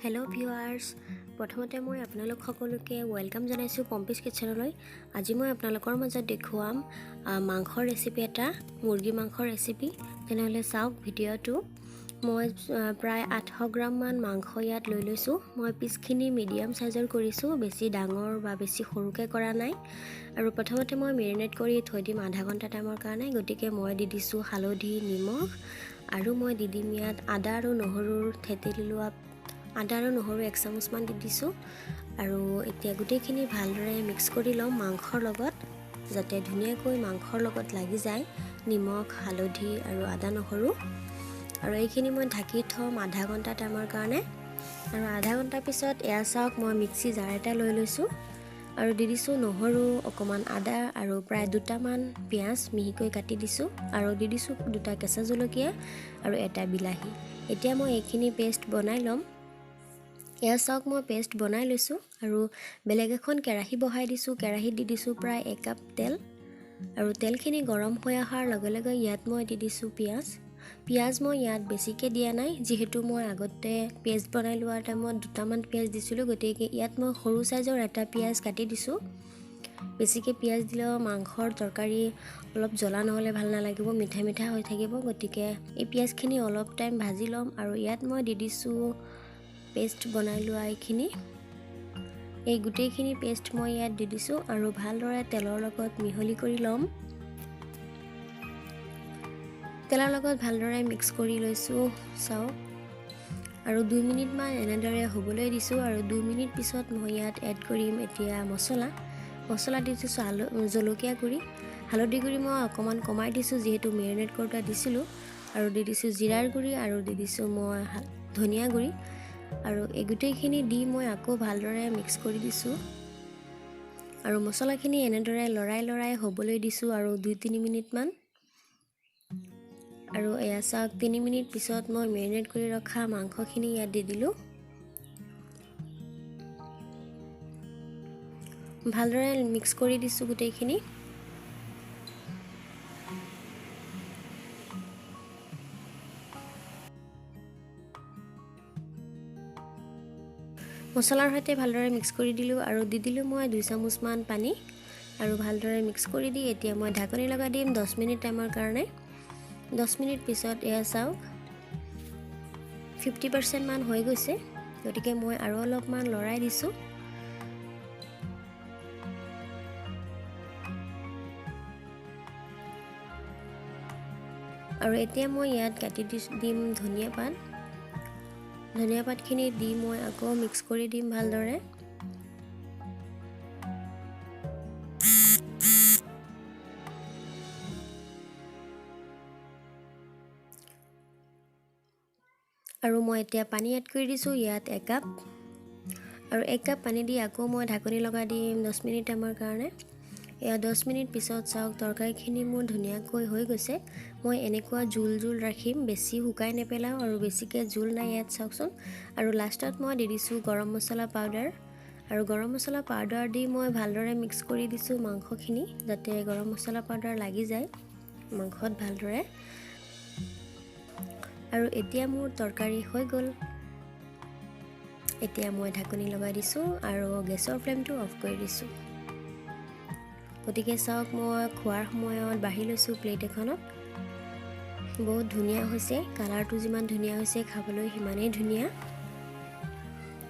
hello viewers প্ৰথমতে মই আপোনালোক সকলোকে ওয়েলকাম জনাইছো পম্পিস কিচেনলৈ আজি মই আপোনালোকৰ মাজত দেখুৱাম মাংসৰ ৰেচিপি এটা মুৰ্গী মাংসৰ ৰেচিপি তেনেহলে চাওক ভিডিওটো মই প্ৰায় 800 গ্ৰাম মান মাংস ইয়াত লৈ লৈছো মই পিসখিনি মিডিয়াম সাইজৰ কৰিছো বেছি ডাঙৰ বা বেছি সৰুকে কৰা নাই আৰু প্ৰথমতে মই মেৰিনেট কৰি থৈ দিম আধা ঘণ্টা টাইমৰ কাৰণে গটিকে মই দি দিছো হালধি নিমখ আৰু মই দি দিম ইয়াত আদা আৰু নহৰুৰ থেতেলি লোৱা আদা আৰু নহৰু 1 চামুচ মান দি দিছো আৰু এতিয়া গুটেখিনি ভালদৰে মিক্স কৰি লম মাংসৰ লগত যাতে ধুনীয়াকৈ মাংসৰ লগত লাগি যায় নিমখ হালধি আৰু আদা নহৰু আৰু এইখিনি মই ঢাকি থম আধা ঘণ্টা টাইমৰ কাৰণে আৰু আধা ঘণ্টা পিছত এয়া চাওক মই মিক্সি জাৰ এটা লৈ লৈছো আৰু দি দিছো নহৰু অকমান আদা আৰু প্ৰায় দুটামান পিয়াজ মিহিকৈ কাটি দিছো আৰু দি দিছো দুটা কেঁচা জলকীয়া আৰু এটা বিলাহী এতিয়া মই এইখিনি পেষ্ট বনাই লম এয়া চাওক মই পেষ্ট বনাই লৈছো আৰু বেলেগ এখন কেৰাহী বহাই দিছো কেৰাহীত দি দিছো প্ৰায় 1 কাপ তেল আৰু তেলখিনি গৰম হৈ অহাৰ লগে লগে ইয়াত মই দি দিছো পিয়াজ মই ইয়াত বেছিকে দিয়া নাই যেহেতু মই আগতে পেষ্ট বনাই লোৱাৰ টাইমত দুটামান পিয়াজ দিছিলো গতিকে ইয়াত মই সৰু সাইজৰ এটা পিয়াজ কাটি দিছো বেছিকে পিয়াজ দিলে মাংসৰ তৰকাৰী অলপ জ্বলা নহলে ভাল নালাগিব মিঠা মিঠা হৈ থাকিব গতিকে এই পিয়াজখিনি অলপ টাইম ভাজি লম আৰু ইয়াত মই দি দিছো পেষ্ট বনাই লোৱা এইখিনি এই গুটেখিনি পেষ্ট মই ইয়াত দি দিছো আৰু ভালদৰে তেলৰ লগত মিহলি কৰি লম তেলৰ লগত ভালদৰে মিক্স কৰি লৈছো চাও আৰু 2 মিনিট মান এনেদৰে হ'বলৈ দিছো আৰু 2 মিনিট পিছত মই ইয়াত এড কৰিম এতিয়া মছলা দি দিছো জলকীয়া গুৰি হালধি গুৰি মই অকমান কমাই দিছো যেহেতু মেৰিনেট কৰোতে দিছিলো আৰু দি দিছো জিৰাৰ গুৰি আৰু দি দিছো মই ধনিয়া গুৰি আৰু এই গুটেখিনি দি মই আকৌ ভালদৰে মিক্স কৰি দিছো আৰু মছলাখিনি এনেদৰে লৰাই হ'বলৈ দিছো আৰু 2-3 মিনিট মান আৰু এয়া চাওক 3 মিনিট পিছত মই মেৰিনেট কৰি ৰখা মাংসখিনি ইয়াত দি দিলো ভালদৰে মিক্স কৰি দিছো গুটেখিনি মছলাৰ সৈতে ভালদৰে মিক্স কৰি দিলো আৰু দি দিলো মই 2 চামুচ মান পানী আৰু ভালদৰে মিক্স কৰি দি এতিয়া মই ঢাকনি লগাই দিম 10 মিনিট টাইমৰ কাৰণে 10 মিনিট পিছত এয়া চাওক 50% মান হৈ গৈছে গতিকে মই আৰু অলপমান লৰাই দিছো আৰু এতিয়া মই ইয়াত কাটি দিম ধনিয়া পাতখিনি দি মই আকৌ মিক্স কৰি দিম ভালদৰে আৰু মই এতিয়া পানী এড কৰি দিছো ইয়াত 1 কাপ আৰু 1 কাপ পানী দি আকৌ মই ঢাকনি লগাই দিম 10 মিনিট টাইমৰ কাৰণে এয়া 10 মিনিট পিছত চাওক তৰকাৰীখিনি মোৰ ধুনীয়াকৈ হৈ গৈছে মই এনেকুৱা জুল ৰাখিম বেছি শুকাই নেপেলাও আৰু বেছিকে জুল নাই ইয়াত চাওকচোন আৰু লাষ্টত মই দি দিছো গৰম মছলা পাউডাৰ আৰু গৰম মছলা পাউডাৰ দি মই ভালদৰে মিক্স কৰি দিছো মাংসখিনি যাতে গৰম মছলা পাউডাৰ লাগি যায় মাংসত ভালদৰে আৰু এতিয়া মোৰ তৰকাৰী হৈ গল এতিয়া মই ঢাকনি লগাই দিছো আৰু গেছৰ ফ্লেমটো অফ কৰি দিছো গতিকে চাওক মই খোৱাৰ সময়ত বাঢ়ি লৈছো প্লেট এখনত বহুত ধুনীয়া হৈছে কালাৰটো যিমান ধুনীয়া হৈছে খাবলৈ সিমানেই ধুনীয়া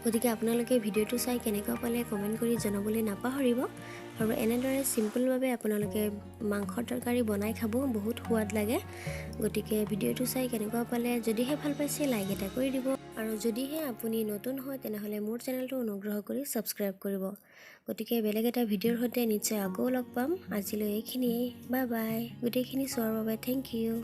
গতিকে আপোনালোকে ভিডিওটো চাই কেনেকুৱা পালে কমেন্ট কৰি জনাবলৈ নাপাহৰিব আৰু এনেদৰে সিম্পল ভাবে আপোনালোকে মাংসৰ তৰকাৰী বনাই খাব বহুত সোৱাদ লাগে গতিকে ভিডিওটো চাই কেনেকুৱা পালে যদিহে ভাল পাইছে লাইক এটা কৰি দিব আৰু যদিহে আপুনি নতুন হয় তেনেহলে মোৰ চেনেলটো অনুগ্ৰহ কৰি সাবস্ক্ৰাইব কৰিব গতিকে বেলেগ এটা ভিডিওৰ সৈতে নিশ্চয় আকৌ লগ পাম আজিলৈ এইখিনিয়ে বাই বাই গুটেখিনি চোৱাৰ বাবে থ্যাংক ইউ